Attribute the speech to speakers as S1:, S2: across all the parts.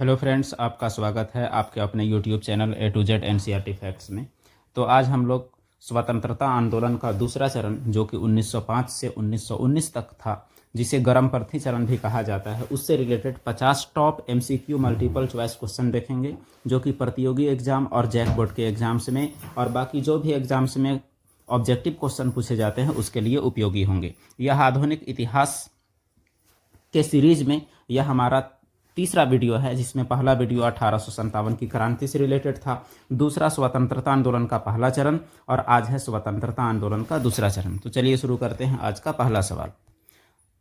S1: Hello friends, आपका स्वागत है आपके अपने YouTube channel A to Z NCERT facts में। तो आज हम लोग स्वतंत्रता आंदोलन का दूसरा चरण जो कि 1905 से 1919 तक था, जिसे गरम पर्थी चरण भी कहा जाता है, उससे related 50 top MCQ multiple choice question देखेंगे जो कि प्रतियोगी एग्जाम और जैक बोर्ड के एग्जाम्स में और बाकी जो भी एग्जाम्स में ऑब्जेक्टिव क्वेश्चन पूछे जाते हैं उसके लिए उपयोगी होंगे। यह आधुनिक इतिहास के सीरीज में यह हमारा तीसरा वीडियो है, जिसमें पहला वीडियो 1857 की क्रांति से रिलेटेड था, दूसरा स्वतंत्रता आंदोलन का पहला चरण और आज है स्वतंत्रता आंदोलन का दूसरा चरण। तो चलिए शुरू करते हैं आज का पहला सवाल।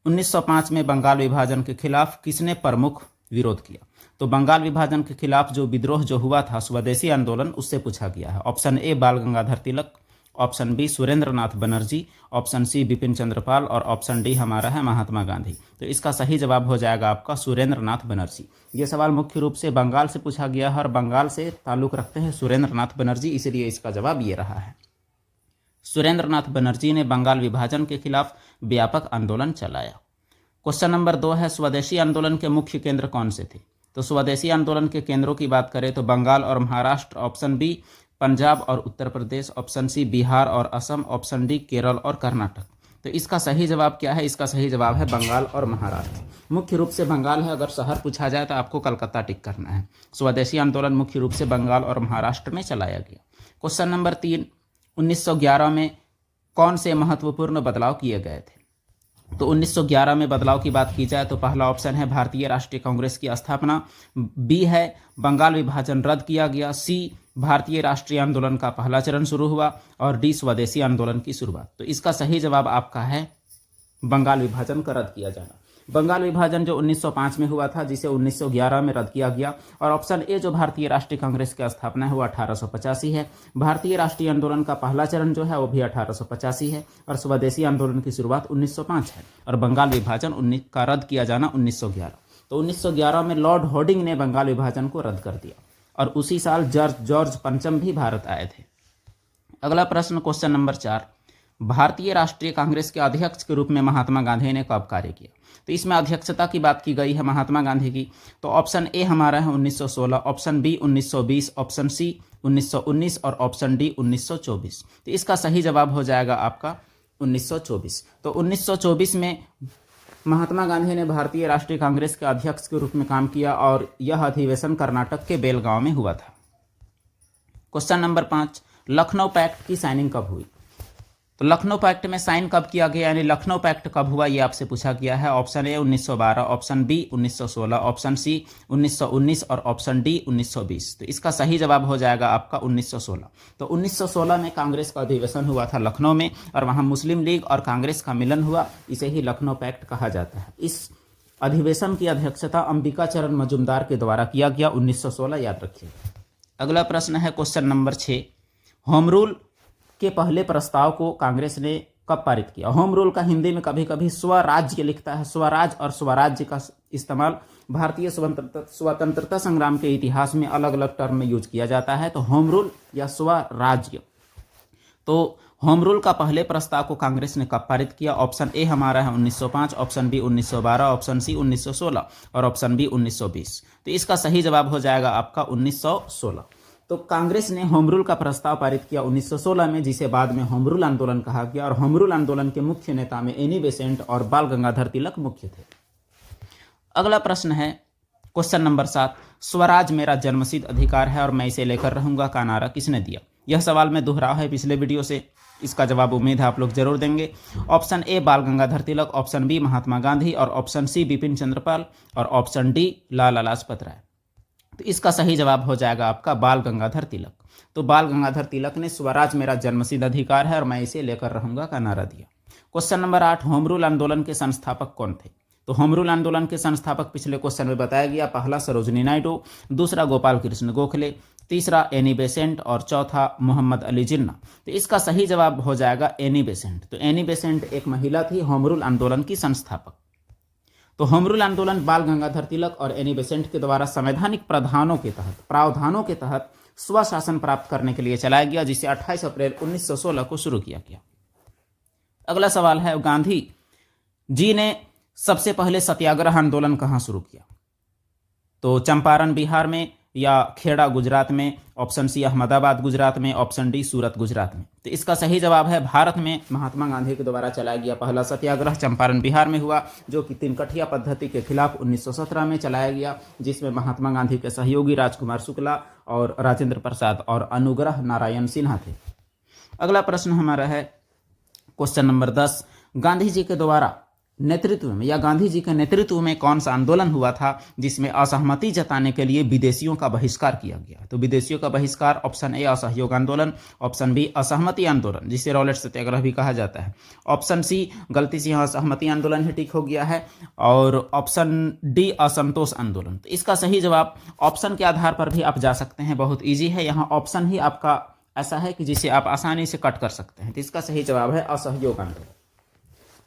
S1: 1905 में बंगाल विभाजन के खिलाफ किसने प्रमुख विरोध किया? तो बंगाल विभाजन के खिलाफ जो विद्रोह जो हुआ था, स्वदेशी आंदोलन, उससे पूछा गया है। ऑप्शन ए बाल गंगाधर तिलक, ऑप्शन बी सुरेंद्र नाथ बनर्जी, ऑप्शन सी बिपिन चंद्रपाल और ऑप्शन डी हमारा है महात्मा गांधी। तो इसका सही जवाब हो जाएगा आपका सुरेंद्र नाथ बनर्जी। ये सवाल मुख्य रूप से बंगाल से पूछा गया है और बंगाल से ताल्लुक रखते हैं सुरेंद्र नाथ बनर्जी, इसलिए इसका जवाब ये रहा है। सुरेंद्र नाथ बनर्जी ने बंगाल विभाजन के खिलाफ व्यापक आंदोलन चलाया। क्वेश्चन नंबर 2 है, स्वदेशी आंदोलन के मुख्य केंद्र कौन से थे? तो स्वदेशी आंदोलन के केंद्रों की बात करें तो बंगाल और महाराष्ट्र, ऑप्शन बी पंजाब और उत्तर प्रदेश, ऑप्शन सी बिहार और असम, ऑप्शन डी केरल और कर्नाटक। तो इसका सही जवाब क्या है? इसका सही जवाब है बंगाल और महाराष्ट्र। मुख्य रूप से बंगाल है, अगर शहर पूछा जाए तो आपको कलकत्ता टिक करना है। स्वदेशी आंदोलन मुख्य रूप से बंगाल और महाराष्ट्र में चलाया गया। क्वेश्चन नंबर 3, 1911 में कौन से महत्वपूर्ण बदलाव किए गए थे? तो 1911 में बदलाव की बात की जाए तो पहला ऑप्शन है भारतीय राष्ट्रीय कांग्रेस की स्थापना, बी है बंगाल विभाजन रद्द किया गया, सी भारतीय राष्ट्रीय आंदोलन का पहला चरण शुरू हुआ और डी स्वदेशी आंदोलन की शुरुआत। तो इसका सही जवाब आपका है बंगाल विभाजन का रद्द किया जाना। बंगाल विभाजन जो 1905 में हुआ था, जिसे 1911 में रद्द किया गया। और ऑप्शन ए जो भारतीय राष्ट्रीय कांग्रेस की स्थापना है वो 1885 है। भारतीय राष्ट्रीय आंदोलन का पहला चरण जो है वो भी 1885 है और स्वदेशी आंदोलन की शुरुआत 1905 है और बंगाल विभाजन का रद्द किया जाना 1911। तो 1911 में लॉर्ड होर्डिंग ने बंगाल विभाजन को रद्द कर दिया और उसी साल जॉर्ज पंचम भी भारत आए थे। अगला प्रश्न, क्वेश्चन नंबर 4, भारतीय राष्ट्रीय कांग्रेस के अध्यक्ष के रूप में महात्मा गांधी ने कब कार्य किया? तो इसमें अध्यक्षता की बात की गई है महात्मा गांधी की। तो ऑप्शन ए हमारा है 1916, ऑप्शन बी 1920, ऑप्शन सी 1919 और ऑप्शन डी 1924। तो इसका सही जवाब हो जाएगा आपका 1924। तो 1924 में महात्मा गांधी ने भारतीय राष्ट्रीय कांग्रेस के अध्यक्ष के रूप में काम किया और यह अधिवेशन कर्नाटक के बेलगांव में हुआ था। क्वेश्चन नंबर 5, लखनऊ पैक्ट की साइनिंग कब हुई? तो लखनऊ पैक्ट में साइन कब किया गया, यानी लखनऊ पैक्ट कब हुआ, ये आपसे पूछा गया है। Option A 1912, option B 1916, option C 1919 और ऑप्शन डी 1920। तो इसका सही जवाब हो जाएगा आपका 1916। तो 1916 में कांग्रेस का अधिवेशन हुआ था लखनऊ में और वहाँ मुस्लिम लीग और कांग्रेस का मिलन हुआ, इसे ही लखनऊ पैक्ट कहा जाता है। इस अधिवेशन की अध्यक्षता अंबिका चरण मजुमदार के द्वारा किया गया 1916, याद रखिए। अगला प्रश्न है क्वेश्चन नंबर 6, होम रूल के पहले प्रस्ताव को कांग्रेस ने कब पारित किया? होम रूल का हिंदी में कभी कभी स्वराज्य लिखता है। स्वराज और स्वराज्य का इस्तेमाल भारतीय स्वतंत्रता संग्राम के इतिहास में अलग अलग टर्म में यूज किया जाता है। तो होम रूल या स्वराज्य, तो होम रूल का पहले प्रस्ताव को कांग्रेस ने कब पारित किया? ऑप्शन ए हमारा है 1905, ऑप्शन बी 1912, ऑप्शन सी 1916 और ऑप्शन बी 1920। तो इसका सही जवाब हो जाएगा आपका 1916। तो कांग्रेस ने होम रूल का प्रस्ताव पारित किया 1916 में, जिसे बाद में होम रूल आंदोलन कहा गया और होम रूल आंदोलन के मुख्य नेता में एनी बेसेंट और बाल गंगाधर तिलक मुख्य थे। अगला प्रश्न है क्वेश्चन नंबर 7, स्वराज मेरा जन्मसिद्ध अधिकार है और मैं इसे लेकर रहूंगा का नारा किसने दिया? यह सवाल मैं दोहराया है पिछले वीडियो से, इसका जवाब उम्मीद है आप लोग जरूर देंगे। ऑप्शन ए बाल गंगाधर तिलक, ऑप्शन बी महात्मा गांधी और ऑप्शन सी बिपिन चंद्रपाल और ऑप्शन डी लाला लाजपत राय। तो इसका सही जवाब हो जाएगा आपका बाल गंगाधर तिलक। तो बाल गंगाधर तिलक ने स्वराज मेरा जन्मसिद्ध अधिकार है और मैं इसे लेकर रहूंगा का नारा दिया। क्वेश्चन नंबर 8, होम रूल आंदोलन के संस्थापक कौन थे? तो होम रूल आंदोलन के संस्थापक पिछले क्वेश्चन में बताया गया, पहला सरोजनी नायडू, दूसरा गोपाल कृष्ण गोखले, तीसरा एनी बेसेंट और चौथा मोहम्मद अली जिन्ना। तो इसका सही जवाब हो जाएगा एनी बेसेंट। तो एनी बेसेंट एक महिला थी होम रूल आंदोलन की संस्थापक। तो होम रूल आंदोलन बाल गंगाधर तिलक और एनी बेसेंट के द्वारा संवैधानिक प्रावधानों के तहत स्वशासन प्राप्त करने के लिए चलाया गया, जिसे 28 अप्रैल 1916 को शुरू किया गया। अगला सवाल है, गांधी जी ने सबसे पहले सत्याग्रह आंदोलन कहाँ शुरू किया? तो चंपारण बिहार में या खेड़ा गुजरात में, ऑप्शन सी अहमदाबाद गुजरात में, ऑप्शन डी सूरत गुजरात में। तो इसका सही जवाब है भारत में महात्मा गांधी के द्वारा चलाया गया पहला सत्याग्रह चंपारण बिहार में हुआ, जो कि तिनकठिया पद्धति के खिलाफ 1917 में चलाया गया, जिसमें महात्मा गांधी के सहयोगी राजकुमार शुक्ला और राजेंद्र प्रसाद और अनुग्रह नारायण सिन्हा थे। अगला प्रश्न हमारा है क्वेश्चन नंबर 10, गांधी जी के द्वारा नेतृत्व में या गांधी जी के नेतृत्व में कौन सा आंदोलन हुआ था जिसमें असहमति जताने के लिए विदेशियों का बहिष्कार किया गया। तो विदेशियों का बहिष्कार, ऑप्शन ए असहयोग आंदोलन, ऑप्शन बी असहमति आंदोलन जिसे रॉलेट सत्याग्रह भी कहा जाता है, ऑप्शन सी गलती से यहाँ असहमति आंदोलन ही टिक हो गया है, और ऑप्शन डी असंतोष आंदोलन। तो इसका सही जवाब ऑप्शन के आधार पर भी आप जा सकते हैं, बहुत ईजी है, यहाँ ऑप्शन ही आपका ऐसा है कि जिसे आप आसानी से कट कर सकते हैं। तो इसका सही जवाब है असहयोग आंदोलन।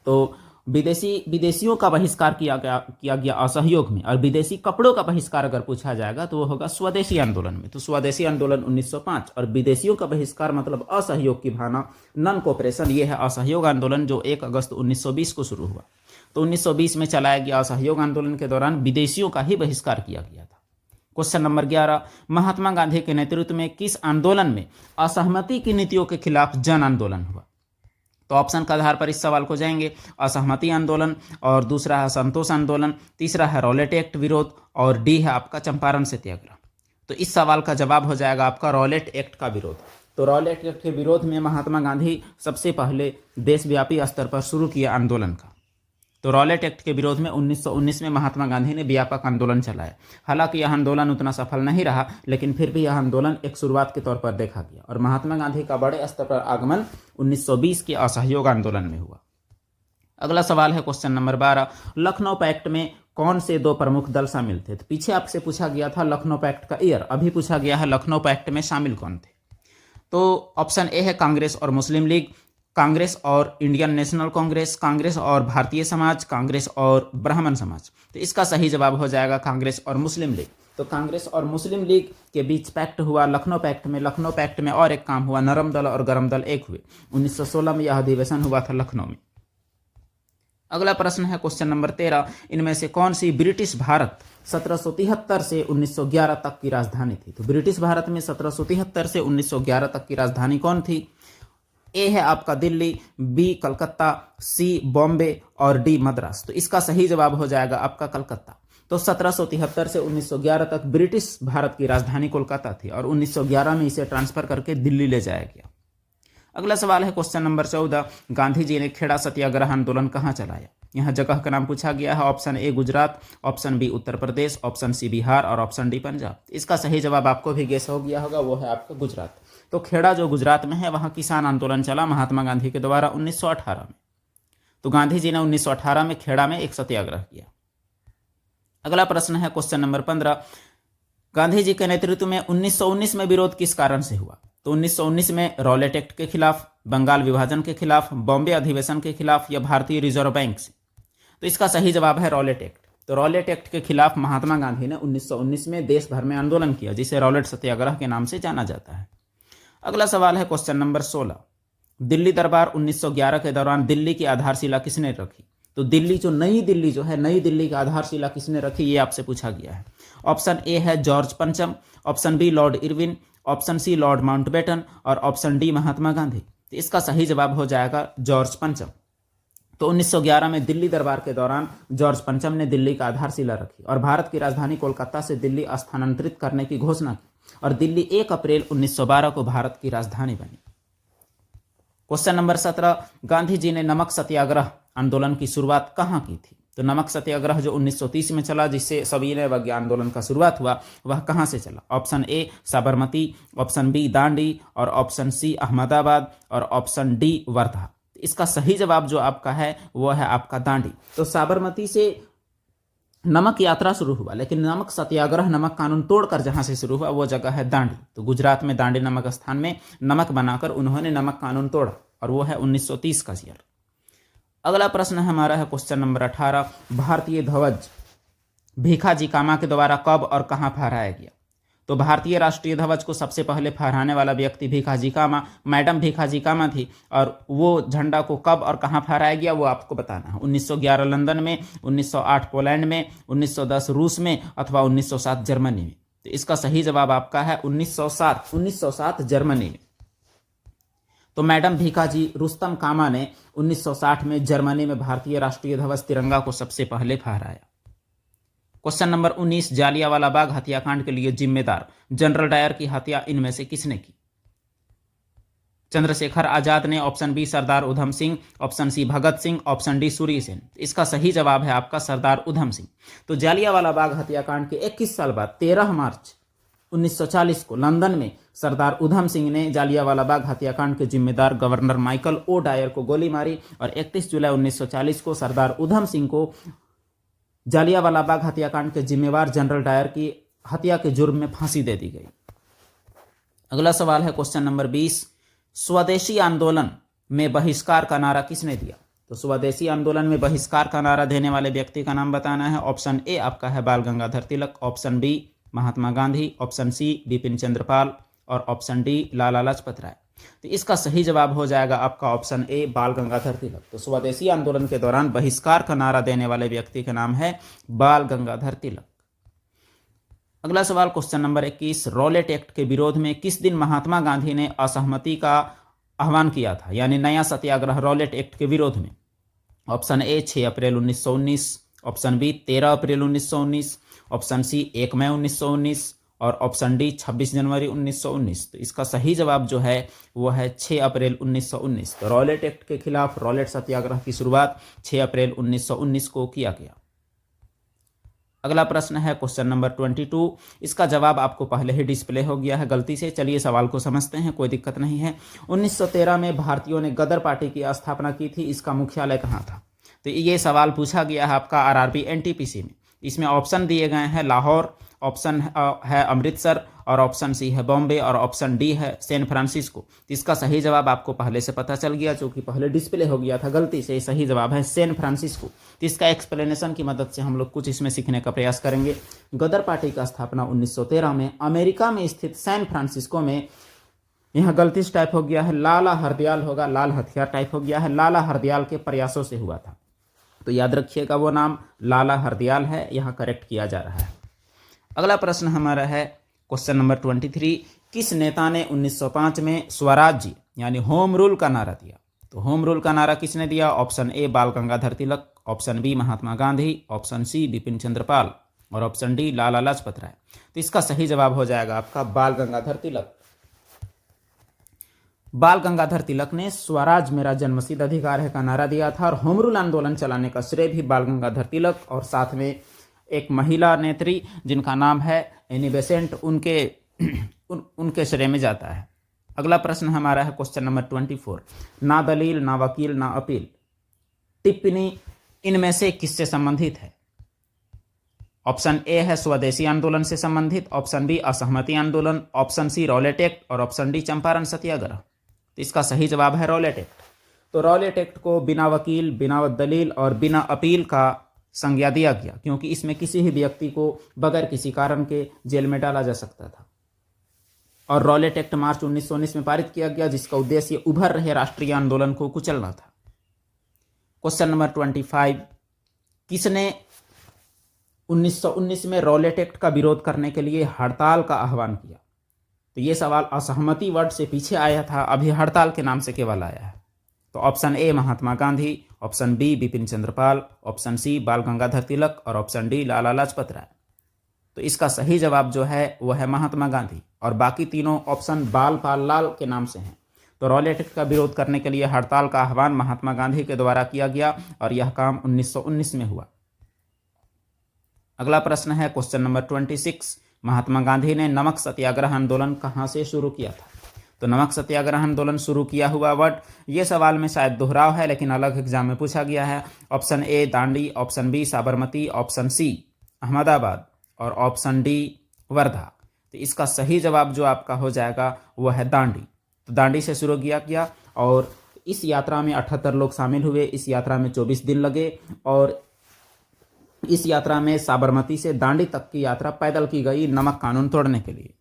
S1: तो विदेशियों का बहिष्कार किया गया असहयोग में, और विदेशी कपड़ों का बहिष्कार अगर पूछा जाएगा तो वो होगा स्वदेशी आंदोलन में। तो स्वदेशी आंदोलन 1905, और विदेशियों का बहिष्कार मतलब असहयोग की भावना, नॉन कोऑपरेशन, ये है असहयोग आंदोलन जो 1 अगस्त 1920 को शुरू हुआ। तो 1920 में चलाया गया असहयोग आंदोलन के दौरान विदेशियों का ही बहिष्कार किया गया था। क्वेश्चन नंबर 11, महात्मा गांधी के नेतृत्व में किस आंदोलन में असहमति की नीतियों के खिलाफ जन आंदोलन हुआ। तो ऑप्शन के आधार पर इस सवाल को जाएंगे, असहमति आंदोलन, और दूसरा है असंतोष आंदोलन, तीसरा है रॉलेट एक्ट विरोध, और डी है आपका चंपारण सत्याग्रह। तो इस सवाल का जवाब हो जाएगा आपका रॉलेट एक्ट का विरोध। तो रॉलेट एक्ट के विरोध में महात्मा गांधी सबसे पहले देशव्यापी स्तर पर शुरू किया आंदोलन का। तो रॉलेट एक्ट के विरोध में 1919 में महात्मा गांधी ने व्यापक आंदोलन चलाया। हालांकि यह आंदोलन उतना सफल नहीं रहा, लेकिन फिर भी यह आंदोलन एक शुरुआत के तौर पर देखा गया, और महात्मा गांधी का बड़े स्तर पर आगमन 1920 के असहयोग आंदोलन में हुआ। अगला सवाल है क्वेश्चन नंबर 12, लखनऊ पैक्ट में कौन से 2 प्रमुख दल शामिल थे। तो पीछे आपसे पूछा गया था लखनऊ पैक्ट का ईयर, अभी पूछा गया है लखनऊ पैक्ट में शामिल कौन थे। तो ऑप्शन ए है कांग्रेस और मुस्लिम लीग, कांग्रेस और इंडियन नेशनल कांग्रेस, कांग्रेस और भारतीय समाज, कांग्रेस और ब्राह्मण समाज। तो इसका सही जवाब हो जाएगा कांग्रेस और मुस्लिम लीग। तो कांग्रेस और मुस्लिम लीग के बीच पैक्ट हुआ लखनऊ पैक्ट में। लखनऊ पैक्ट में और एक काम हुआ, नरम दल और गरम दल एक हुए। 1916 में यह अधिवेशन हुआ था लखनऊ में। अगला प्रश्न है क्वेश्चन नंबर 13, इनमें से कौन सी ब्रिटिश भारत 1773 से 1911 तक की राजधानी थी। तो ब्रिटिश भारत में 1773 से 1911 तक की राजधानी कौन थी। ए है आपका दिल्ली, बी कलकत्ता, सी बॉम्बे, और डी मद्रास। तो इसका सही जवाब हो जाएगा आपका कलकत्ता। तो 1773 से 1911 तक ब्रिटिश भारत की राजधानी कोलकाता थी, और 1911 में इसे ट्रांसफर करके दिल्ली ले जाया गया। अगला सवाल है क्वेश्चन नंबर 14, गांधी जी ने खेड़ा सत्याग्रह आंदोलन कहाँ चलाया। यहाँ जगह का नाम पूछा गया है, option A Gujarat, option B Uttar Pradesh, option C Bihar, और ऑप्शन डी पंजाब। इसका सही जवाब आपको भी गेस हो गया होगा, वो है आपका गुजरात। तो खेड़ा जो गुजरात में है वहाँ किसान आंदोलन चला महात्मा गांधी के द्वारा 1918 में। तो गांधी जी ने 1918 में खेड़ा में एक सत्याग्रह किया। अगला प्रश्न है क्वेश्चन नंबर 15, गांधी जी के नेतृत्व में 1919 में विरोध किस कारण से हुआ। तो 1919 में रॉलेट एक्ट के खिलाफ, बंगाल विभाजन के खिलाफ, बॉम्बे अधिवेशन के खिलाफ, या भारतीय रिजर्व बैंक से। तो इसका सही जवाब है रॉलेट एक्ट। तो रॉलेट एक्ट के खिलाफ महात्मा गांधी ने 1919 में देश भर में आंदोलन किया, जिसे रॉलेट सत्याग्रह के नाम से जाना जाता है। अगला सवाल है क्वेश्चन नंबर 16, दिल्ली दरबार 1911 के दौरान दिल्ली की आधारशिला किसने रखी। तो दिल्ली जो नई दिल्ली की आधारशिला किसने रखी, ये आपसे पूछा गया है। ऑप्शन ए है जॉर्ज पंचम, option B lord Irwin, option C lord Mountbatten, और ऑप्शन डी महात्मा गांधी। तो इसका सही जवाब हो जाएगा जॉर्ज पंचम। तो 1911 में दिल्ली दरबार के दौरान जॉर्ज पंचम ने दिल्ली का आधारशिला रखी, और भारत की राजधानी कोलकाता से दिल्ली स्थानांतरित करने की घोषणा की, और दिल्ली 1 अप्रैल 1912 को भारत की राजधानी बनी। क्वेश्चन नंबर 17, गांधी जी ने नमक सत्याग्रह आंदोलन की शुरुआत कहाँ की थी। तो नमक सत्याग्रह जो 1930 में चला, जिससे सविनय अवज्ञा आंदोलन का शुरुआत हुआ, वह कहाँ से चला। Option A Sabarmati, option B Dandi, और ऑप्शन सी अहमदाबाद, और ऑप्शन डी वर्धा। इसका सही जवाब जो आपका है वो है आपका दांडी। तो साबरमती से नमक यात्रा शुरू हुआ, लेकिन नमक सत्याग्रह, नमक कानून तोड़कर जहां से शुरू हुआ वो जगह है दांडी। तो गुजरात में दांडी नामक स्थान में नमक बनाकर उन्होंने नमक कानून तोड़ा, और वो है 1930 का ईयर। अगला प्रश्न हमारा है क्वेश्चन नंबर 18, भारतीय ध्वज भीखाजी कामा के द्वारा कब और कहां फहराया गया। तो तो भारतीय राष्ट्रीय ध्वज को सबसे पहले फहराने वाला व्यक्ति भीखाजी कामा, मैडम भीखाजी कामा थी। और वो झंडा को कब और कहाँ फहराया गया वो आपको बताना है। 1911 लंदन में, 1908 पोलैंड में, 1910 रूस में अथवा 1907 जर्मनी में। तो इसका सही जवाब आपका है 1907 जर्मनी में। तो मैडम भीखाजी रुस्तम कामा ने 1960 में जर्मनी में भारतीय राष्ट्रीय ध्वज तिरंगा को सबसे पहले फहराया। क्वेश्चन नंबर 19, जालियांवाला बाग हत्याकांड के लिए जिम्मेदार जनरल डायर की हत्या इनमें से किसने की? चंद्रशेखर आजाद ने, option B Sardar Udham Singh, option C Bhagat Singh, option D Surya Sen. इसका सही जवाब है आपका सरदार उधम सिंह। तो जालियांवाला बाग हत्याकांड के 21 साल बाद 13 मार्च 1940 को लंदन में सरदार उधम सिंह ने जालियांवाला बाग हत्याकांड के जिम्मेदार गवर्नर माइकल ओ डायर को गोली मारी और 31 जुलाई 1940 को सरदार उधम सिंह को जालियांवाला बाग हत्याकांड के जिम्मेवार जनरल डायर की हत्या के जुर्म में फांसी दे दी गई। अगला सवाल है क्वेश्चन नंबर 20, स्वदेशी आंदोलन में बहिष्कार का नारा किसने दिया? तो स्वदेशी आंदोलन में बहिष्कार का नारा देने वाले व्यक्ति का नाम बताना है। ऑप्शन ए आपका है बाल Gangadhar Tilak, option B Mahatma Gandhi, option सी बिपिन चंद्र पाल और ऑप्शन डी लाला लाजपत राय। तो इसका सही जवाब हो जाएगा आपका ऑप्शन ए बाल गंगाधर तिलक। तो स्वदेशी आंदोलन के दौरान बहिष्कार का नारा देने वाले व्यक्ति का नाम है बाल गंगाधर तिलक। अगला सवाल क्वेश्चन नंबर 21, रॉलेट एक्ट के विरोध में किस दिन महात्मा गांधी ने असहमति का आह्वान किया था, यानी नया सत्याग्रह रॉलेट एक्ट के विरोध में? ऑप्शन ए 6 अप्रैल 1919, ऑप्शन बी 13 अप्रैल 1919, ऑप्शन सी 1 मई 1919 और ऑप्शन डी 26 जनवरी 1919। तो इसका सही जवाब जो है वो है 6 अप्रैल 1919। तो रॉलेट एक्ट के खिलाफ रॉलेट सत्याग्रह की शुरुआत 6 अप्रैल 1919 को किया गया। अगला प्रश्न है क्वेश्चन नंबर 22। इसका जवाब आपको पहले ही डिस्प्ले हो गया है गलती से। चलिए सवाल को समझते हैं, कोई दिक्कत नहीं है। 1913 में भारतीयों ने गदर पार्टी की स्थापना की थी, इसका मुख्यालय कहाँ था? तो ये सवाल पूछा गया है आपका आरआरबी एनटीपीसी में। इसमें ऑप्शन दिए गए हैं लाहौर, ऑप्शन है अमृतसर और ऑप्शन सी है बॉम्बे और ऑप्शन डी है सैन फ्रांसिस्को। तो इसका सही जवाब आपको पहले से पता चल गया, जो कि पहले डिस्प्ले हो गया था गलती से। सही जवाब है सैन फ्रांसिस्को। तो इसका एक्सप्लेनेशन की मदद से हम लोग कुछ इसमें सीखने का प्रयास करेंगे। गदर पार्टी का स्थापना 1913 में अमेरिका में स्थित सैन फ्रांसिस्को में, यहाँ गलती से टाइप हो गया है लाला हरदयाल होगा, लाल हथियार टाइप हो गया है, लाला हरदयाल के प्रयासों से हुआ था। तो याद रखिएगा वो नाम लाला हरदयाल है, यहाँ करेक्ट किया जा रहा है। अगला प्रश्न हमारा है क्वेश्चन नंबर 23। किस नेता ने 1905 में स्वराज्य यानी होम रूल का नारा दिया? तो होम रूल का नारा किसने दिया? ऑप्शन ए बाल Gangadhar Tilak, option B Mahatma Gandhi, option सी बिपिन चंद्र पाल और ऑप्शन डी लाला लाजपत राय। तो इसका सही जवाब हो जाएगा आपका बाल गंगाधर तिलक। बाल गंगाधर तिलक ने स्वराज मेरा जन्मसिद्ध अधिकार है का नारा दिया था और होम रूल आंदोलन चलाने का श्रेय भी बाल गंगाधर तिलक और साथ में एक महिला नेत्री जिनका नाम है एनी बेसेंट, उनके श्रेय में जाता है। अगला प्रश्न हमारा है क्वेश्चन नंबर 24। ना दलील, ना वकील, ना अपील टिप्पणी इनमें से किससे संबंधित है? ऑप्शन ए है स्वदेशी आंदोलन से संबंधित, ऑप्शन बी असहमति आंदोलन, ऑप्शन सी रॉलेट एक्ट और ऑप्शन डी चंपारण सत्याग्रह। तो इसका सही जवाब है रॉलेट एक्ट। तो रॉलेट एक्ट को बिना वकील, बिना दलील और बिना अपील का संज्ञा दिया गया, क्योंकि इसमें किसी भी व्यक्ति को बगैर किसी कारण के जेल में डाला जा सकता था। और रॉलेट एक्ट मार्च 1919 में पारित किया गया, जिसका उद्देश्य उभर रहे राष्ट्रीय आंदोलन को कुचलना था। Question number 25। किसने 1919 में रॉलेट एक्ट का विरोध करने के लिए हड़ताल का आह्वान किया? तो ये सवाल असहमति वर्ड से पीछे आया था, अभी हड़ताल के नाम से केवल आया है। तो option A Mahatma Gandhi, option B Bipin Chandra Pal, option C Bal Gangadhar Tilak और ऑप्शन डी लाला लाजपत राय। तो इसका सही जवाब जो है वह है महात्मा गांधी और बाकी तीनों ऑप्शन बाल पाल लाल के नाम से हैं। तो रॉलेट एक्ट का विरोध करने के लिए हड़ताल का आह्वान महात्मा गांधी के द्वारा किया गया और यह काम 1919 में हुआ। अगला प्रश्न है क्वेश्चन नंबर 26। महात्मा गांधी ने नमक सत्याग्रह आंदोलन कहाँ से शुरू किया था? तो नमक सत्याग्रह आंदोलन शुरू किया हुआ वर्ड, ये सवाल में शायद दोहराव है लेकिन अलग एग्जाम में पूछा गया है। Option A Dandi, option B Sabarmati, option C Ahmedabad और ऑप्शन डी वर्धा। तो इसका सही जवाब जो आपका हो जाएगा वह है दांडी। तो दांडी से शुरू किया गया और इस यात्रा में 78 लोग शामिल हुए। इस यात्रा में 24 दिन लगे और इस यात्रा में साबरमती से दांडी तक की यात्रा पैदल की गई नमक कानून तोड़ने के लिए।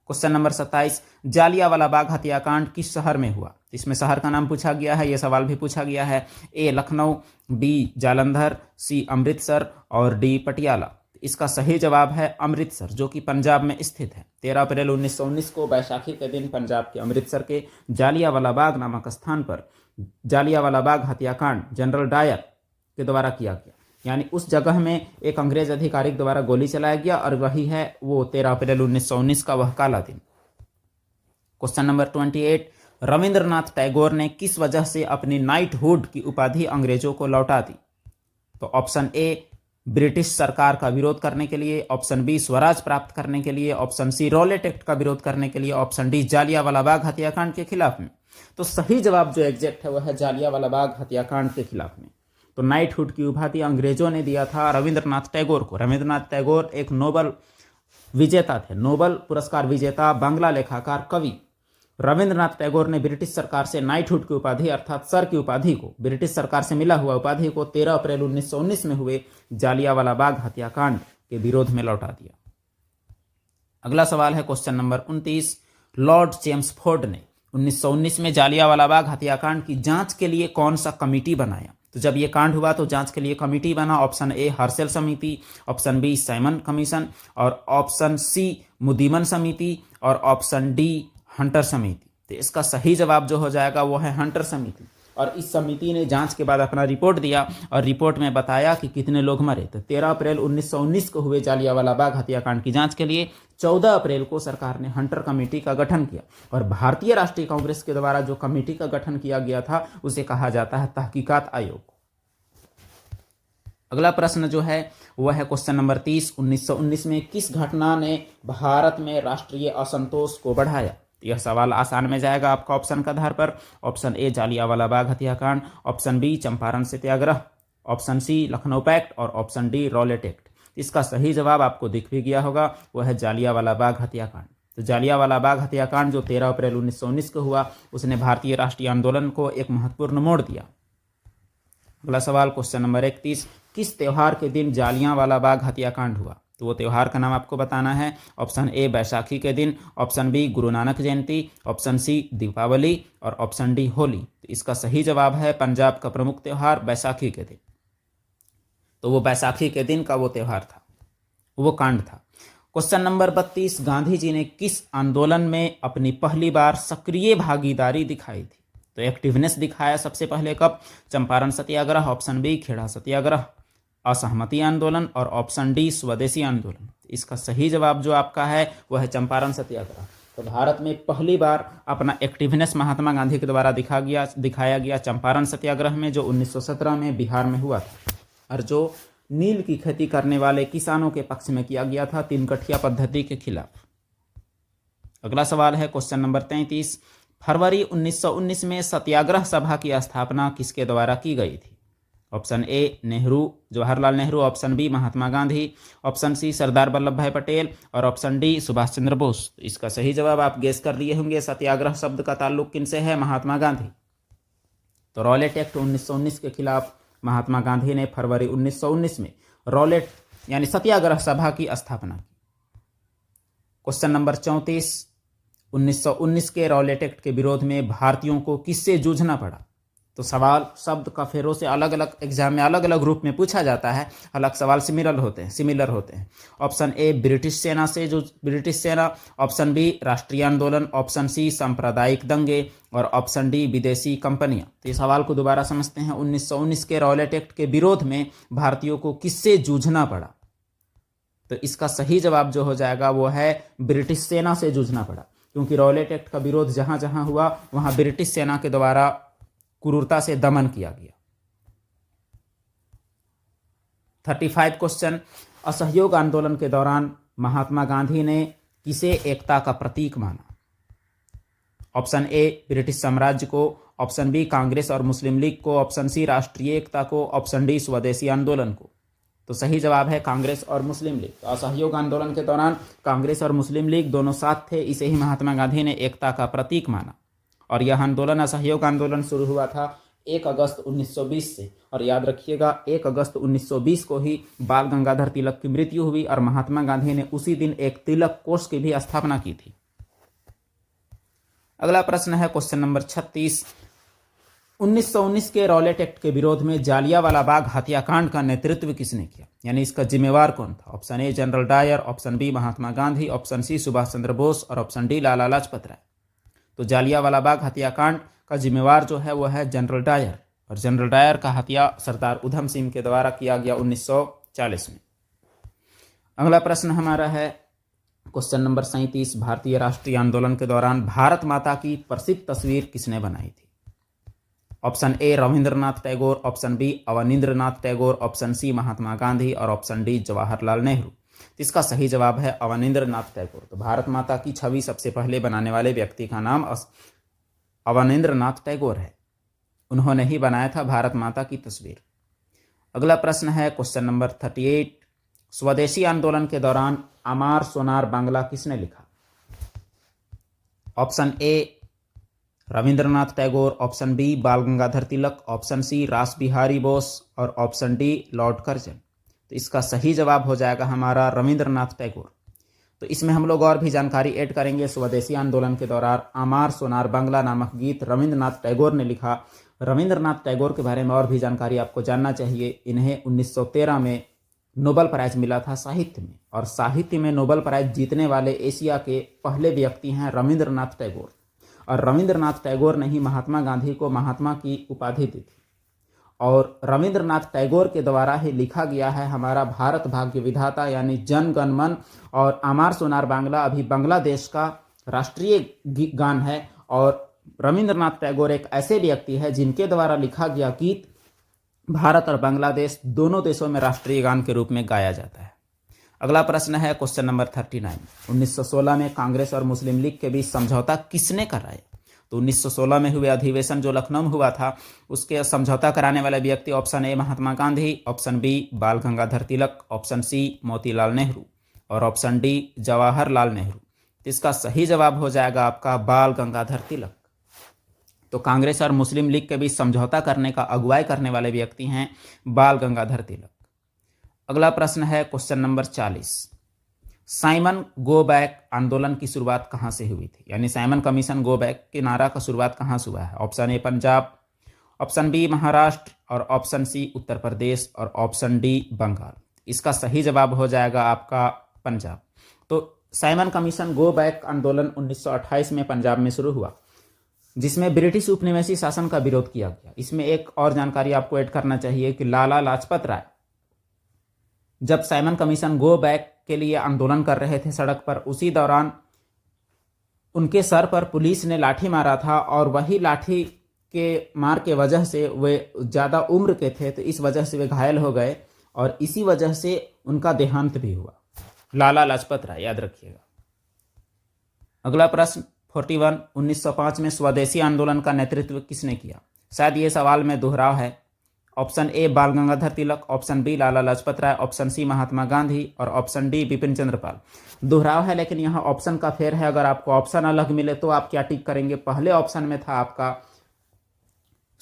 S1: क्वेश्चन नंबर 27, जालियांवाला बाग हत्याकांड किस शहर में हुआ? इसमें शहर का नाम पूछा गया है, यह सवाल भी पूछा गया है। ए लखनऊ, बी जालंधर, सी अमृतसर और डी पटियाला। इसका सही जवाब है अमृतसर, जो कि पंजाब में स्थित है। 13 अप्रैल 1919 को बैसाखी के दिन पंजाब के अमृतसर के जालियांवाला बाग नामक स्थान पर जालियांवाला बाग हत्याकांड जनरल डायर के द्वारा किया गया। यानी उस जगह में एक अंग्रेज अधिकारी द्वारा गोली चलाया गया और वही है वो 13 अप्रैल 1919 का वह काला दिन। क्वेश्चन नंबर 28, रविंद्रनाथ टैगोर ने किस वजह से अपनी नाइटहुड की उपाधि अंग्रेजों को लौटा दी? तो ऑप्शन ए ब्रिटिश सरकार का विरोध करने के लिए, ऑप्शन बी स्वराज प्राप्त करने के लिए, ऑप्शन सी रॉलेट एक्ट का विरोध करने के लिए, ऑप्शन डी जालियांवाला बाग हत्याकांड के खिलाफ में। तो सही जवाब जो एग्जैक्ट है वह है जालियांवाला बाग हत्याकांड के खिलाफ में। तो नाइटहुड की उपाधि अंग्रेजों ने दिया था रविंद्रनाथ टैगोर को। रविंद्रनाथ टैगोर एक नोबल विजेता थे, नोबल पुरस्कार विजेता, बांग्ला लेखाकार, कवि। रविंद्रनाथ टैगोर ने ब्रिटिश सरकार से नाइटहुड की उपाधि अर्थात सर की उपाधि को, ब्रिटिश सरकार से मिला हुआ उपाधि को 13 अप्रैल 1919 में हुए जालियांवाला बाग हत्याकांड के विरोध में लौटा दिया। अगला सवाल है क्वेश्चन नंबर 29, लॉर्ड चेम्सफोर्ड ने 1919 में जालियांवाला बाग हत्याकांड की जांच के लिए कौन सा कमेटी बनाया? तो जब ये कांड हुआ तो जांच के लिए कमेटी बना। ऑप्शन ए हर्शल समिति, ऑप्शन बी साइमन कमीशन और ऑप्शन सी मुदीमन समिति और ऑप्शन डी हंटर समिति। तो इसका सही जवाब जो हो जाएगा वो है हंटर समिति। और इस समिति ने जांच के बाद अपना रिपोर्ट दिया और रिपोर्ट में बताया कि कितने लोग मरे। तो 13 अप्रैल 1919 को हुए जालियांवाला बाग हत्याकांड की जांच के लिए 14 अप्रैल को सरकार ने हंटर कमेटी का गठन किया। और भारतीय राष्ट्रीय कांग्रेस के द्वारा जो कमेटी का गठन किया गया था उसे कहा जाता है तहकीकात आयोग। अगला प्रश्न जो है वह है क्वेश्चन नंबर 30, 1919 में किस घटना ने भारत में राष्ट्रीय असंतोष को बढ़ाया? यह सवाल आसान में जाएगा आपका ऑप्शन के आधार पर। ऑप्शन ए जालियांवाला बाग हत्याकांड, ऑप्शन बी चंपारण सत्याग्रह, ऑप्शन सी लखनऊ पैक्ट और ऑप्शन डी रॉलेट एक्ट। इसका सही जवाब आपको दिख भी गया होगा, वह है जालियांवाला बाग हत्याकांड। तो जालियांवाला बाग हत्याकांड जो 13 अप्रैल 1919 को हुआ उसने भारतीय राष्ट्रीय आंदोलन को एक महत्वपूर्ण मोड़ दिया। अगला सवाल क्वेश्चन नंबर 31, किस त्यौहार के दिन जालियांवाला बाग हत्याकांड हुआ? तो वो त्यौहार का नाम आपको बताना है। ऑप्शन ए बैसाखी के दिन, ऑप्शन बी गुरु नानक जयंती, ऑप्शन सी दीपावली और ऑप्शन डी होली। तो इसका सही जवाब है पंजाब का प्रमुख त्यौहार बैसाखी के दिन। तो वो बैसाखी के दिन का वो त्यौहार था, वो कांड था। क्वेश्चन नंबर 32, गांधी जी ने किस आंदोलन में अपनी पहली बार सक्रिय भागीदारी दिखाई थी? तो एक्टिवनेस दिखाया सबसे पहले कब? चंपारण सत्याग्रह, ऑप्शन बी खेड़ा सत्याग्रह, असहमति आंदोलन और ऑप्शन डी स्वदेशी आंदोलन। इसका सही जवाब जो आपका है वह है चंपारण सत्याग्रह। तो भारत में पहली बार अपना एक्टिवनेस महात्मा गांधी के द्वारा दिखाया गया चंपारण सत्याग्रह में, जो 1917 में बिहार में हुआ था और जो नील की खेती करने वाले किसानों के पक्ष में किया गया था, तीन कठिया पद्धति के खिलाफ। अगला सवाल है क्वेश्चन नंबर 33, फरवरी 1919 में सत्याग्रह सभा की स्थापना किसके द्वारा की गई थी? Option A Nehru, Jawaharlal Nehru, option B Mahatma Gandhi, option C Sardar Vallabh Bhai Patel और ऑप्शन डी सुभाष चंद्र बोस। इसका सही जवाब आप गेस कर लिए होंगे। सत्याग्रह शब्द का ताल्लुक किनसे है? महात्मा गांधी। तो रॉलेट एक्ट 1919 के खिलाफ महात्मा गांधी ने फरवरी 1919 में रॉलेट यानी सत्याग्रह सभा की स्थापना की। क्वेश्चन नंबर 34, 1919 के रॉलेट एक्ट के विरोध में भारतीयों को किससे जूझना पड़ा? तो सवाल शब्द का फेरों से अलग अलग एग्जाम में अलग अलग रूप में पूछा जाता है, अलग सवाल सिमिलर होते हैं। ऑप्शन ए ब्रिटिश सेना से, जो ब्रिटिश सेना, ऑप्शन बी राष्ट्रीय आंदोलन, ऑप्शन सी सांप्रदायिक दंगे और ऑप्शन डी विदेशी कंपनियां। तो इस सवाल को दोबारा समझते हैं। 1919 के रॉलेट एक्ट के विरोध में भारतीयों को किससे जूझना पड़ा? तो इसका सही जवाब जो हो जाएगा वो है ब्रिटिश सेना से जूझना पड़ा, क्योंकि रॉलेट एक्ट का विरोध जहां जहां हुआ वहां ब्रिटिश सेना के द्वारा क्रूरता से दमन किया गया। 35 क्वेश्चन, असहयोग आंदोलन के दौरान महात्मा गांधी ने किसे एकता का प्रतीक माना? ऑप्शन ए ब्रिटिश साम्राज्य को, ऑप्शन बी कांग्रेस और मुस्लिम लीग को, ऑप्शन सी राष्ट्रीय एकता को, ऑप्शन डी स्वदेशी आंदोलन को। तो सही जवाब है कांग्रेस और मुस्लिम लीग। तो असहयोग आंदोलन के दौरान कांग्रेस और मुस्लिम लीग दोनों साथ थे, इसे ही महात्मा गांधी ने एकता का प्रतीक माना। और यह आंदोलन असहयोग आंदोलन शुरू हुआ था 1 अगस्त 1920 से। और याद रखिएगा 1 अगस्त 1920 को ही बाल गंगाधर तिलक की मृत्यु हुई और महात्मा गांधी ने उसी दिन एक तिलक कोष की भी स्थापना की थी। अगला प्रश्न है क्वेश्चन नंबर 36। 1919 के रॉलेट एक्ट के विरोध में जालियांवाला बाग हत्याकांड का नेतृत्व किसने किया, यानी इसका जिम्मेवार कौन था? Option A general Dyer, option B Mahatma Gandhi, option C Subhash Chandra Bose और ऑप्शन डी लाला लाजपत राय। तो जालियांवाला बाग हत्याकांड का जिम्मेवार जो है वो है जनरल डायर, और जनरल डायर का हत्या सरदार उधम सिंह के द्वारा किया गया 1940 में। अगला प्रश्न हमारा है क्वेश्चन नंबर 37। भारतीय राष्ट्रीय आंदोलन के दौरान भारत माता की प्रसिद्ध तस्वीर किसने बनाई थी? Option A Rabindranath Tagore, option B Abanindranath Tagore, option C Mahatma Gandhi और ऑप्शन डी जवाहरलाल नेहरू। इसका सही जवाब है अवनींद्रनाथ टैगोर। तो भारत माता की छवि सबसे पहले बनाने वाले व्यक्ति का नाम अवनींद्रनाथ टैगोर है, उन्होंने ही बनाया था भारत माता की तस्वीर। अगला प्रश्न है क्वेश्चन नंबर 38। स्वदेशी आंदोलन के दौरान अमार सोनार बांग्ला किसने लिखा? Option A Rabindranath Tagore, option B Bal Gangadhar Tilak, option सी रास बिहारी बोस और ऑप्शन डी लॉर्ड कर्जन। तो इसका सही जवाब हो जाएगा हमारा रविंद्रनाथ टैगोर। तो इसमें हम लोग और भी जानकारी ऐड करेंगे। स्वदेशी आंदोलन के दौरान अमार सोनार बांग्ला नामक गीत रविंद्रनाथ टैगोर ने लिखा। रविंद्रनाथ टैगोर के बारे में और भी जानकारी आपको जानना चाहिए। इन्हें 1913 में नोबेल प्राइज मिला था साहित्य में, और साहित्य में नोबेल प्राइज जीतने वाले एशिया के पहले व्यक्ति हैं रविंद्रनाथ टैगोर। और रविंद्रनाथ टैगोर ने ही महात्मा गांधी को महात्मा की उपाधि दी थी, और रविंद्रनाथ टैगोर के द्वारा ही लिखा गया है हमारा भारत भाग्य विधाता यानी जन गण मन। और अमार सोनार बांग्ला अभी बांग्लादेश का राष्ट्रीय गान है, और रविंद्रनाथ टैगोर एक ऐसे व्यक्ति है जिनके द्वारा लिखा गया गीत भारत और बांग्लादेश दोनों देशों में राष्ट्रीय गान के रूप में गाया जाता है। अगला प्रश्न है क्वेश्चन नंबर 39। 1916 में कांग्रेस और मुस्लिम लीग के बीच समझौता किसने कराया? तो 1916 में हुए अधिवेशन जो लखनऊ में हुआ था, उसके समझौता कराने वाले व्यक्ति option A Mahatma Gandhi, option B Bal Gangadhar Tilak, option C Motilal Nehru और ऑप्शन डी जवाहरलाल नेहरू। इसका सही जवाब हो जाएगा आपका बाल गंगाधर तिलक। तो कांग्रेस और मुस्लिम लीग के बीच समझौता करने का अगुवाई करने वाले व्यक्ति हैं बाल गंगाधर तिलक। अगला प्रश्न है question number 40। Simon go back आंदोलन की शुरुआत कहां से हुई थी, यानी साइमन कमीशन गो बैक के नारा का शुरुआत कहां से हुआ है? Option A Punjab, option B Maharashtra और ऑप्शन सी उत्तर प्रदेश और ऑप्शन डी बंगाल। इसका सही जवाब हो जाएगा आपका पंजाब। तो साइमन कमीशन गो बैक आंदोलन 1928 में पंजाब में शुरू हुआ, जिसमें ब्रिटिश उपनिवेशी शासन का विरोध किया गया। इसमें एक और जानकारी आपको ऐड करना चाहिए कि लाला लाजपत राय जब साइमन कमीशन गो बैक के लिए आंदोलन कर रहे थे सड़क पर, उसी दौरान उनके सर पर पुलिस ने लाठी मारा था, और वही लाठी के मार के वजह से वे ज़्यादा उम्र के थे, तो इस वजह से वे घायल हो गए, और इसी वजह से उनका देहांत भी हुआ। लाला लाजपत राय, याद रखिएगा। अगला प्रश्न 41। 1905 में स्वदेशी आंदोलन का नेतृत्व किसने किया? शायद ये सवाल में दोहराव है। ऑप्शन ए बाल गंगाधर तिलक, ऑप्शन बी लाला लाजपत राय, ऑप्शन सी महात्मा गांधी और ऑप्शन डी बिपिन चंद्र पाल। दोहराव है, लेकिन यहाँ ऑप्शन का फेर है। अगर आपको ऑप्शन अलग मिले तो आप क्या टिक करेंगे? पहले ऑप्शन में था आपका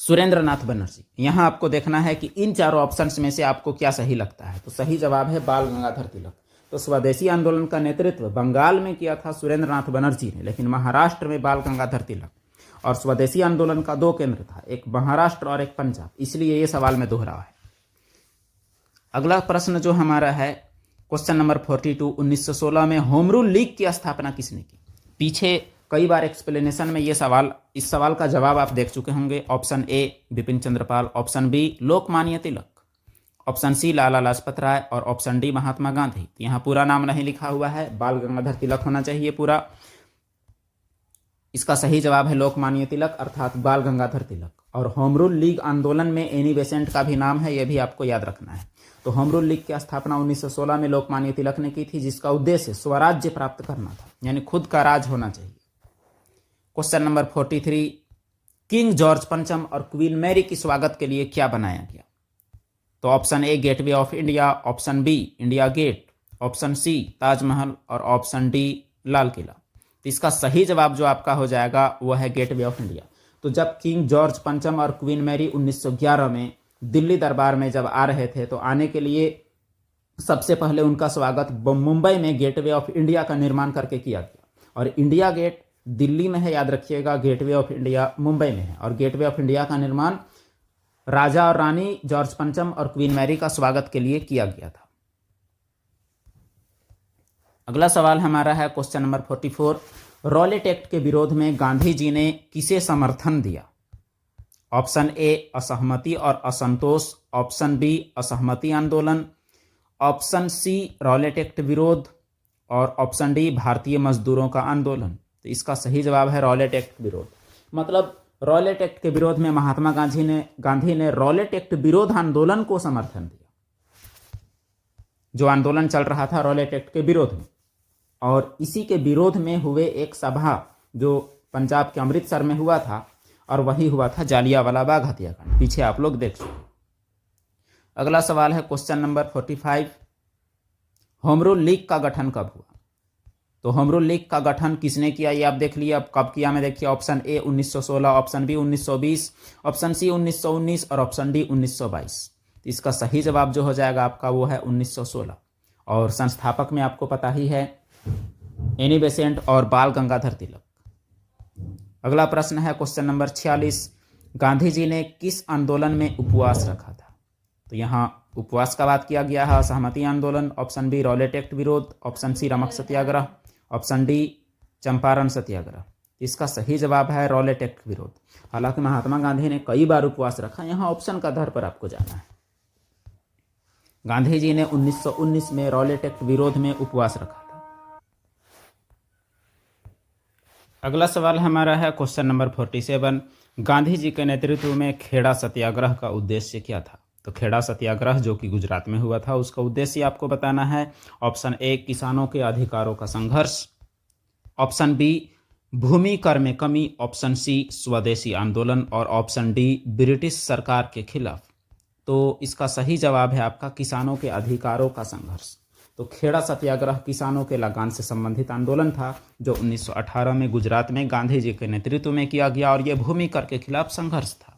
S1: सुरेंद्रनाथ बनर्जी। यहाँ आपको देखना है कि इन चारों ऑप्शंस में से आपको क्या सही लगता है। तो सही जवाब है बाल गंगाधर तिलक। तो स्वदेशी आंदोलन का नेतृत्व बंगाल में किया था सुरेंद्रनाथ बनर्जी ने, लेकिन महाराष्ट्र में बाल गंगाधर तिलक। और स्वदेशी आंदोलन का 2 केंद्र था, एक महाराष्ट्र और एक पंजाब, इसलिए ये सवाल में दोहराव है। अगला प्रश्न जो हमारा है क्वेश्चन नंबर 42। 1916 में होम रूल लीग की स्थापना किसने की? पीछे कई बार एक्सप्लेनेशन में इस सवाल का जवाब आप देख चुके होंगे। Option A Bipin Chandra Pal, option B Lokmanya Tilak, option C Lala Lajpat Rai और ऑप्शन डी महात्मा गांधी। यहाँ पूरा नाम नहीं लिखा हुआ है, बाल गंगाधर तिलक होना चाहिए पूरा। इसका सही जवाब है लोकमान्य तिलक अर्थात बाल गंगाधर तिलक। और होम रूल लीग आंदोलन में एनी बेसेंट का भी नाम है, यह भी आपको याद रखना है। तो होम रूल लीग की स्थापना 1916 में लोकमान्य तिलक ने की थी, जिसका उद्देश्य स्वराज्य प्राप्त करना था, यानी खुद का राज होना चाहिए। Question number 43। किंग जॉर्ज पंचम और क्वीन मैरी की स्वागत के लिए क्या बनाया गया? तो option A gateway of India, option B India gate, option C Taj Mahal और ऑप्शन डी लाल किला। तो इसका सही जवाब जो आपका हो जाएगा वह है गेटवे ऑफ इंडिया। तो जब किंग जॉर्ज पंचम और क्वीन मैरी 1911 में दिल्ली दरबार में जब आ रहे थे, तो आने के लिए सबसे पहले उनका स्वागत मुंबई में गेटवे ऑफ इंडिया का निर्माण करके किया गया। और इंडिया गेट दिल्ली में है, याद रखिएगा। गेटवे ऑफ इंडिया मुंबई में है, और गेटवे ऑफ इंडिया का निर्माण राजा और रानी जॉर्ज पंचम और क्वीन मैरी का स्वागत के लिए किया गया था। अगला सवाल हमारा है क्वेश्चन नंबर 44। रॉलेट एक्ट के विरोध में गांधी जी ने किसे समर्थन दिया? ऑप्शन ए असहमति और असंतोष, ऑप्शन बी असहमति आंदोलन, ऑप्शन सी रॉलेट एक्ट विरोध, और ऑप्शन डी भारतीय मजदूरों का आंदोलन। तो इसका सही जवाब है रॉलेट एक्ट विरोध। मतलब रॉलेट एक्ट के विरोध में महात्मा गांधी ने रॉलेट एक्ट विरोध आंदोलन को समर्थन दिया, जो आंदोलन चल रहा था रॉलेट एक्ट के विरोध में। और इसी के विरोध में हुए एक सभा जो पंजाब के अमृतसर में हुआ था, और वही हुआ था जालियांवाला बाग हत्याकांड। पीछे आप लोग देख सकते। अगला सवाल है question number 45। Home rule league का गठन कब हुआ? तो होम रूल लीग का गठन किसने किया ये आप देख लिए। अब कब किया में देखिए, option A 1916, option B 1920, option C 1919 और ऑप्शन डी 1922। तो इसका सही जवाब जो हो जाएगा आपका वो है 1916। और संस्थापक में आपको पता ही है एनी बेसेंट और बाल गंगाधर तिलक। अगला प्रश्न है क्वेश्चन नंबर 46। गांधी जी ने किस आंदोलन में उपवास रखा था? तो यहाँ उपवास का बात किया गया है असहमति आंदोलन, ऑप्शन बी रॉलेट एक्ट विरोध, ऑप्शन सी रमक सत्याग्रह, ऑप्शन डी चंपारण सत्याग्रह। इसका सही जवाब है रॉलेट एक्ट विरोध। हालांकि महात्मा गांधी ने कई बार उपवास रखा, यहाँ ऑप्शन का आधार पर आपको जाना है। गांधी जी ने 1919 में रॉलेट एक्ट विरोध में उपवास रखा था। अगला सवाल हमारा है क्वेश्चन नंबर 47। गांधी जी के नेतृत्व में खेड़ा सत्याग्रह का उद्देश्य क्या था? तो खेड़ा सत्याग्रह जो कि गुजरात में हुआ था, उसका उद्देश्य आपको बताना है। ऑप्शन ए किसानों के अधिकारों का संघर्ष, ऑप्शन बी भूमि कर में कमी, ऑप्शन सी स्वदेशी आंदोलन, और ऑप्शन डी ब्रिटिश सरकार के खिलाफ। तो इसका सही जवाब है आपका किसानों के अधिकारों का संघर्ष। तो खेड़ा सत्याग्रह किसानों के लगान से संबंधित आंदोलन था जो 1918 में गुजरात में गांधी जी के नेतृत्व में किया गया, और यह भूमि कर के खिलाफ संघर्ष था।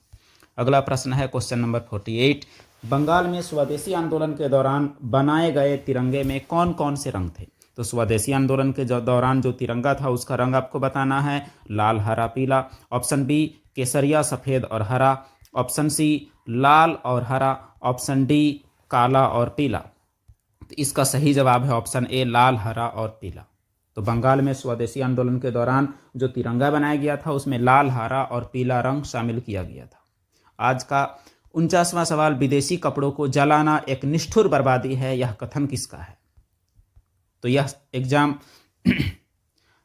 S1: अगला प्रश्न है क्वेश्चन नंबर 48। बंगाल में स्वदेशी आंदोलन के दौरान बनाए गए तिरंगे में कौन कौन से रंग थे? तो स्वदेशी आंदोलन के दौरान जो तिरंगा था उसका रंग आपको बताना है लाल हरा पीला, ऑप्शन बी केसरिया सफ़ेद और हरा, ऑप्शन सी लाल और हरा, ऑप्शन डी काला और पीला। तो इसका सही जवाब है ऑप्शन ए लाल हरा और पीला। तो बंगाल में स्वदेशी आंदोलन के दौरान जो तिरंगा बनाया गया था उसमें लाल हरा और पीला रंग शामिल किया गया था। आज का 49वां सवाल, विदेशी कपड़ों को जलाना एक निष्ठुर बर्बादी है, यह कथन किसका है? तो यह एग्जाम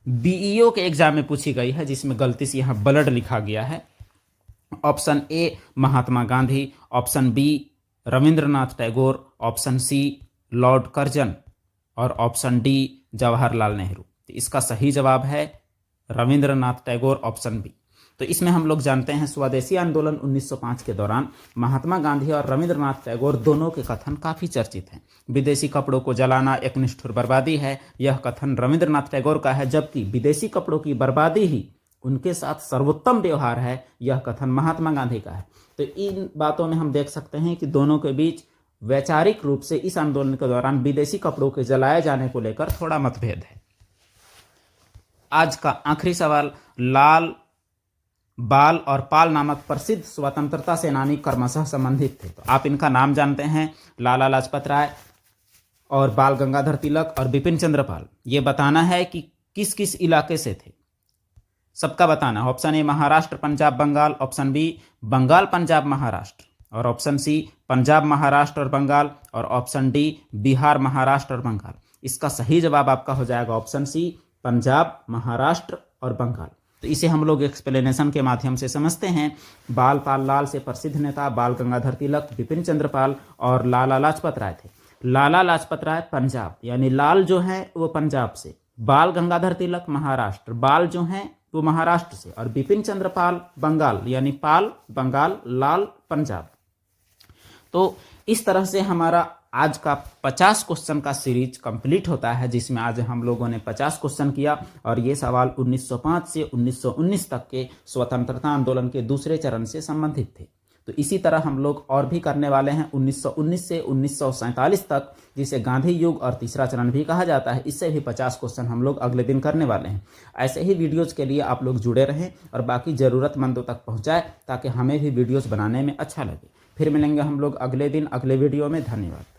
S1: बीईओ के एग्जाम में पूछी गई है, जिसमें गलती से यहाँ ब्लड लिखा गया है। Option A Mahatma Gandhi, option B Rabindranath Tagore, option C lord Curzon, और ऑप्शन डी जवाहरलाल नेहरू। तो इसका सही जवाब है रविंद्रनाथ टैगोर, ऑप्शन बी। तो इसमें हम लोग जानते हैं स्वदेशी आंदोलन 1905 के दौरान महात्मा गांधी और रविंद्रनाथ टैगोर दोनों के कथन काफ़ी चर्चित हैं। विदेशी कपड़ों को जलाना एक निष्ठुर बर्बादी है, यह कथन रविंद्रनाथ टैगोर का है, जबकि विदेशी कपड़ों की बर्बादी ही उनके साथ सर्वोत्तम व्यवहार है, यह कथन महात्मा गांधी का है। तो इन बातों में हम देख सकते हैं कि दोनों के बीच वैचारिक रूप से इस आंदोलन के दौरान विदेशी कपड़ों के जलाए जाने को लेकर थोड़ा मतभेद है। आज का आखिरी सवाल, लाल बाल और पाल नामक प्रसिद्ध स्वतंत्रता सेनानी क्रमशः संबंधित थे। तो आप इनका नाम जानते हैं, लाला लाजपत राय और बाल गंगाधर तिलक और बिपिन चंद्र पाल। ये बताना है कि किस किस इलाके से थे, सबका बताना है। Option A Maharashtra Punjab Bengal, option B Bengal Punjab Maharashtra, और ऑप्शन सी पंजाब महाराष्ट्र और बंगाल, और ऑप्शन डी बिहार महाराष्ट्र और बंगाल। इसका सही जवाब आपका हो जाएगा ऑप्शन सी पंजाब महाराष्ट्र और बंगाल। तो इसे हम लोग एक्सप्लेनेशन के माध्यम से समझते हैं। बाल पाल लाल से प्रसिद्ध नेता बाल गंगाधर तिलक, बिपिन चंद्र पाल और लाला लाजपत राय थे। लाला लाजपत राय पंजाब यानी लाल जो है वो पंजाब से, बाल गंगाधर तिलक महाराष्ट्र, बाल जो हैं वो महाराष्ट्र से, और बिपिन चंद्र पाल बंगाल यानी पाल बंगाल लाल पंजाब। तो इस तरह से हमारा आज का 50 क्वेश्चन का सीरीज कंप्लीट होता है, जिसमें आज हम लोगों ने 50 क्वेश्चन किया, और ये सवाल 1905 से 1919 तक के स्वतंत्रता आंदोलन के दूसरे चरण से संबंधित थे। तो तो इसी तरह हम लोग और भी करने वाले हैं 1919 से 1947 तक, जिसे गांधी युग और तीसरा चरण भी कहा जाता है। इससे भी 50 क्वेश्चन हम लोग अगले दिन करने वाले हैं। ऐसे ही वीडियोज़ के लिए आप लोग जुड़े रहें और बाकी ज़रूरतमंदों तक पहुँचाएँ, ताकि हमें भी वीडियोज़ बनाने में अच्छा लगे। फिर मिलेंगे हम लोग अगले दिन अगले वीडियो में। धन्यवाद।